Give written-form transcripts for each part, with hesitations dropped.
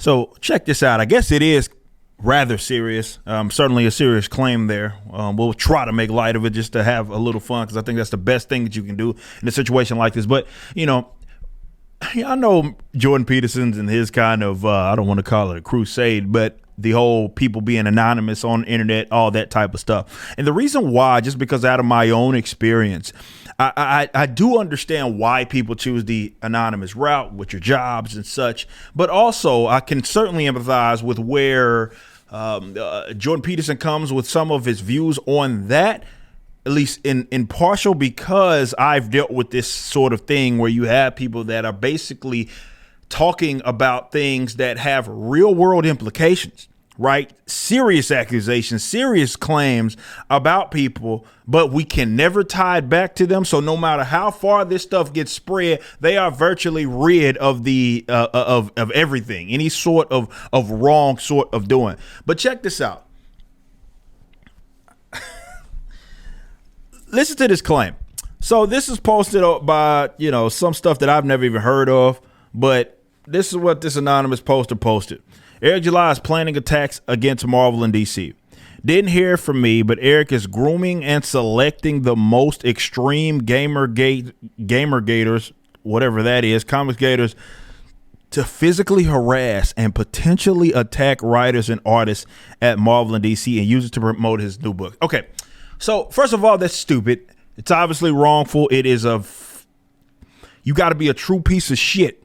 So check this out. I guess it is rather serious. Certainly a serious claim there. We'll try to make light of it just to have a little fun, because I think that's the best thing that you can do in a situation like this. But, you know, I know Jordan Peterson's and his kind of, I don't want to call it a crusade, but the whole people being anonymous on the internet, all that type of stuff. And the reason why, just because out of my own experience, I do understand why people choose the anonymous route with your jobs and such. But also, I can certainly empathize with where Jordan Peterson comes with some of his views on that, at least in partial, because I've dealt with this sort of thing where you have people that are basically talking about things that have real world implications, right? Serious accusations, serious claims about people, but we can never tie it back to them. So no matter how far this stuff gets spread, they are virtually rid of the of everything, any sort of wrong sort of doing. But check this out. Listen to this claim. So this is posted by, you know, some stuff that I've never even heard of, but this is what this anonymous poster posted. Eric July is planning attacks against Marvel and DC. Didn't hear from me, but Eric is grooming and selecting the most extreme gamer-gators, whatever that is, comics gators, to physically harass and potentially attack writers and artists at Marvel and DC and use it to promote his new book. Okay. So, first of all, that's stupid. It's obviously wrongful. It is you got to be a true piece of shit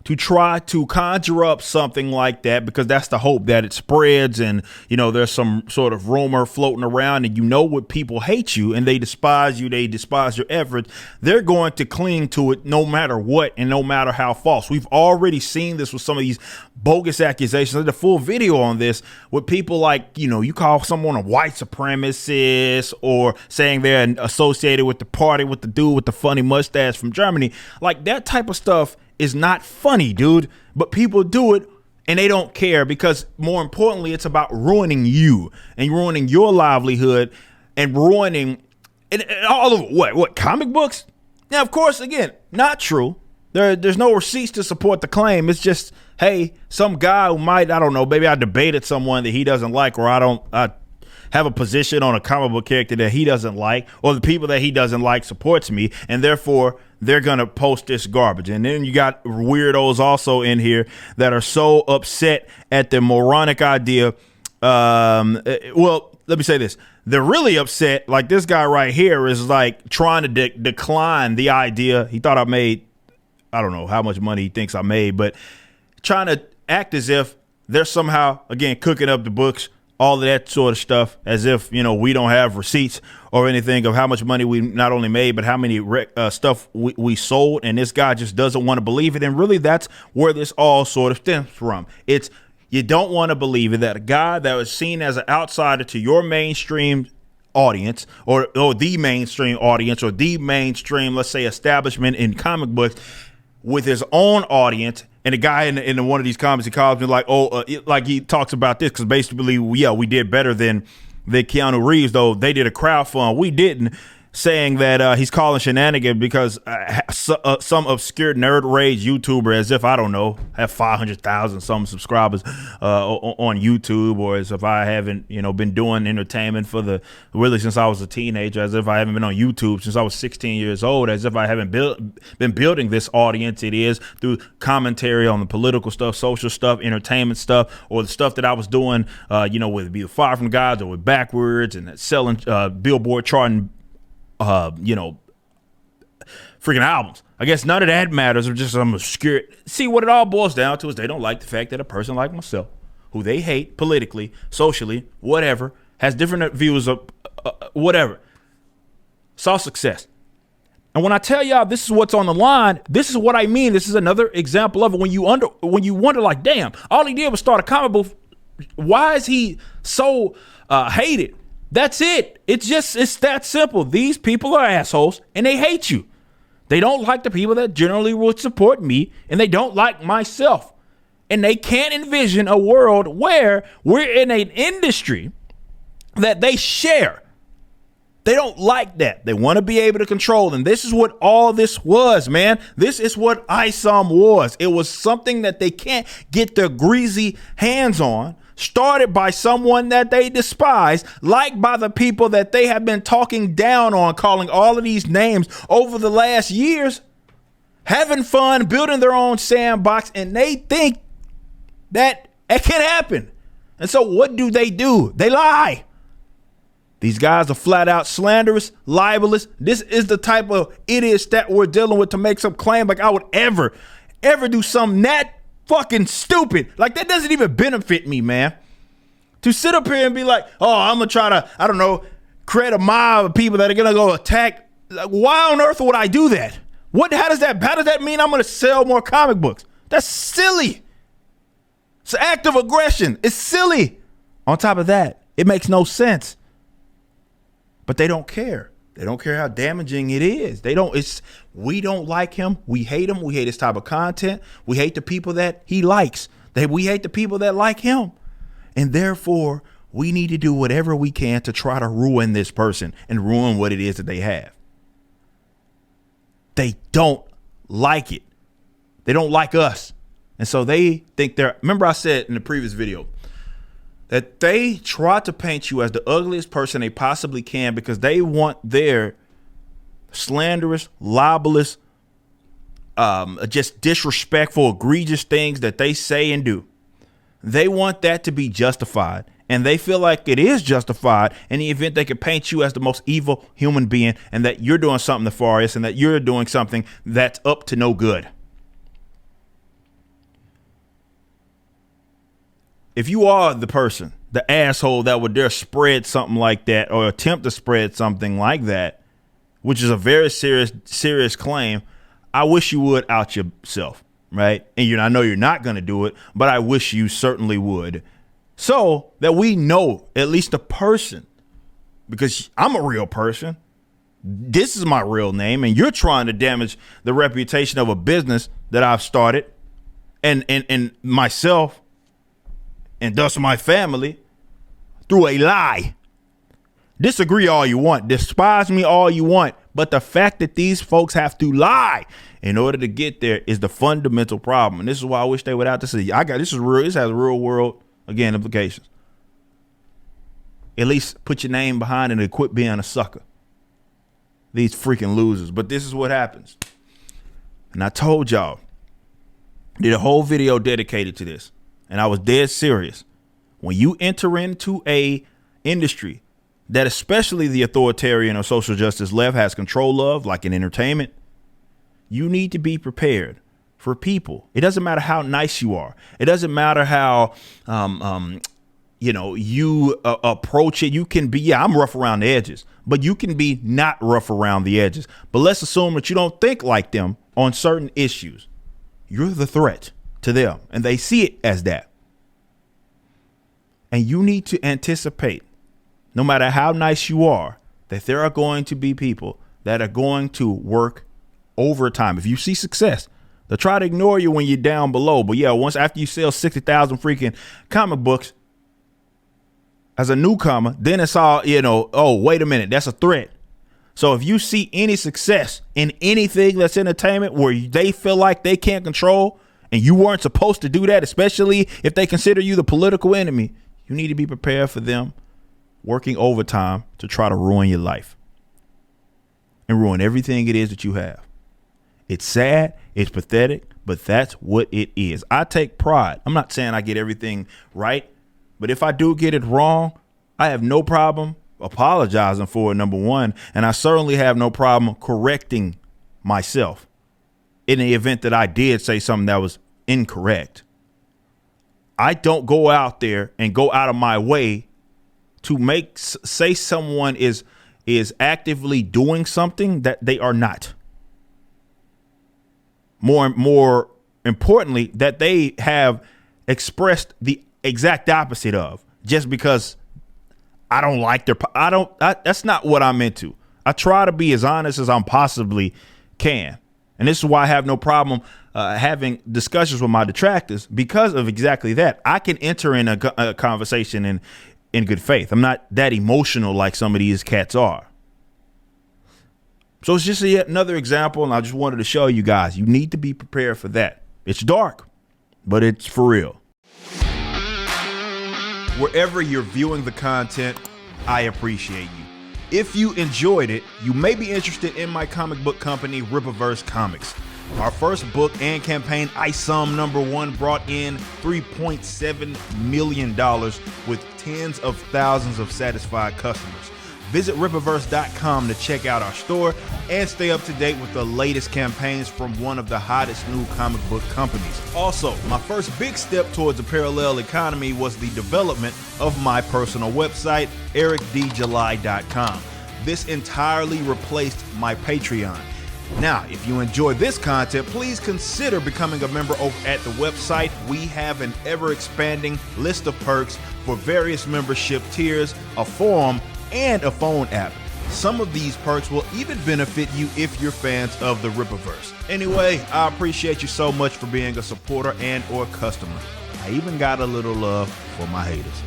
to try to conjure up something like that, because that's the hope that it spreads and, you know, there's some sort of rumor floating around, and you know what, people hate you and they despise you. They despise your efforts. They're going to cling to it no matter what and no matter how false. We've already seen this with some of these bogus accusations. There's a full video on this with people like, you know, you call someone a white supremacist or saying they're associated with the party with the dude with the funny mustache from Germany. Like, that type of stuff is not funny, dude, but people do it and they don't care, because more importantly, it's about ruining you and ruining your livelihood and ruining and all of what comic books. Now, of course, again, not true. There's no receipts to support the claim. It's just, hey, some guy who might, I don't know, maybe I debated someone that he doesn't like, or I have a position on a comic book character that he doesn't like, or the people that he doesn't like supports me, and therefore they're going to post this garbage. And then you got weirdos also in here that are so upset at the moronic idea. Well, let me say this. They're really upset. Like, this guy right here is like trying to decline the idea. He thought I made, I don't know how much money he thinks I made, but trying to act as if they're somehow, again, cooking up the books, all of that sort of stuff, as if, you know, we don't have receipts or anything of how much money we not only made, but how many stuff we sold. And this guy just doesn't want to believe it. And really, that's where this all sort of stems from. It's, you don't want to believe it, that a guy that was seen as an outsider to your mainstream audience, or the mainstream audience, or the mainstream, let's say, establishment in comic books, with his own audience. And the guy in one of these comments, he calls me like, like he talks about this, because basically, yeah, we did better than Keanu Reeves, though they did a crowdfund. We didn't. Saying that he's calling shenanigans because some obscure nerd rage YouTuber, as if, I don't know, have 500,000 some subscribers on YouTube, or as if I haven't, you know, been doing entertainment really since I was a teenager, as if I haven't been on YouTube since I was 16 years old, as if I haven't been building this audience. It is through commentary on the political stuff, social stuff, entertainment stuff, or the stuff that I was doing, you know, with Be the Fire from Gods, or with Backwards, and selling Billboard charting, you know, freaking albums. I guess none of that matters. I'm just some obscure. See, what it all boils down to is they don't like the fact that a person like myself, who they hate politically, socially, whatever, has different views of whatever, saw success. And when I tell y'all this is what's on the line, this is what I mean. This is another example of it. When you wonder, like, damn, all he did was start a comic book. Why is he so hated? That's it. It's that simple. These people are assholes and they hate you. They don't like the people that generally would support me, and they don't like myself. And they can't envision a world where we're in an industry that they share. They don't like that. They want to be able to control. And this is what all this was, man. This is what ISOM was. It was something that they can't get their greasy hands on, started by someone that they despise, liked by the people that they have been talking down on, calling all of these names over the last years, having fun, building their own sandbox, and they think that it can happen. And so what do? They lie. These guys are flat out slanderous, libelous. This is the type of idiots that we're dealing with to make some claim like I would ever do something that fucking stupid. Like that doesn't even benefit me, man. To sit up here and be like, oh, I'm going to try to, I don't know, create a mob of people that are going to go attack. Like, why on earth would I do that? How does that mean I'm going to sell more comic books? That's silly. It's an act of aggression. It's silly. On top of that, it makes no sense. But they don't care. They don't care how damaging it is. We don't like him. We hate him. We hate his type of content. We hate the people that he likes. We hate the people that like him. And therefore, we need to do whatever we can to try to ruin this person and ruin what it is that they have. They don't like it. They don't like us. And so they think remember I said in the previous video, that they try to paint you as the ugliest person they possibly can because they want their slanderous, libelous, just disrespectful, egregious things that they say and do. They want that to be justified. And they feel like it is justified in the event they could paint you as the most evil human being and that you're doing something nefarious and that you're doing something that's up to no good. If you are the person, the asshole that would dare spread something like that or attempt to spread something like that, which is a very serious claim, I wish you would out yourself, right? And I know you're not going to do it, but I wish you certainly would, so that we know at least the person, because I'm a real person. This is my real name, and you're trying to damage the reputation of a business that I've started and myself, and thus my family, through a lie. Disagree all you want. Despise me all you want. But the fact that these folks have to lie in order to get there is the fundamental problem. And this is why I wish they would out to see. This is real. This has real world, again, implications. At least put your name behind it and quit being a sucker. These freaking losers. But this is what happens. And I told y'all, did a whole video dedicated to this. And I was dead serious. When you enter into a industry that especially the authoritarian or social justice left has control of, like in entertainment, you need to be prepared for people. It doesn't matter how nice you are. It doesn't matter how, you approach it. You can be, I'm rough around the edges, but you can be not rough around the edges. But let's assume that you don't think like them on certain issues. You're the threat to them, and they see it as that. And you need to anticipate, no matter how nice you are, that there are going to be people that are going to work overtime. If you see success, they'll try to ignore you when you're down below. But yeah, once after you sell 60,000 freaking comic books as a newcomer, then it's all, oh, wait a minute, that's a threat. So if you see any success in anything that's entertainment where they feel like they can't control, and you weren't supposed to do that, especially if they consider you the political enemy, you need to be prepared for them working overtime to try to ruin your life and ruin everything it is that you have. It's sad, it's pathetic, but that's what it is. I take pride. I'm not saying I get everything right, but if I do get it wrong, I have no problem apologizing for it, number one, and I certainly have no problem correcting myself in the event that I did say something that was incorrect. I don't go out there and go out of my way to say someone is actively doing something that they are not. More importantly, that they have expressed the exact opposite of, just because I don't like that's not what I'm into. I try to be as honest as I possibly can. And this is why I have no problem having discussions with my detractors, because of exactly that. I can enter in a conversation in good faith. I'm not that emotional like some of these cats are. So it's just yet another example, and I just wanted to show you guys, you need to be prepared for that. It's dark, but it's for real. Wherever you're viewing the content, I appreciate you. If you enjoyed it, you may be interested in my comic book company, Rippaverse Comics. Our first book and campaign, ISOM #1, brought in $3.7 million with tens of thousands of satisfied customers. Visit Rippaverse.com to check out our store and stay up to date with the latest campaigns from one of the hottest new comic book companies. Also, my first big step towards a parallel economy was the development of my personal website, ericdjuly.com. This entirely replaced my Patreon. Now, if you enjoy this content, please consider becoming a member over at the website. We have an ever-expanding list of perks for various membership tiers, a forum, and a phone app. Some of these perks will even benefit you if you're fans of the Rippaverse. Anyway, I appreciate you so much for being a supporter and or customer. I even got a little love for my haters.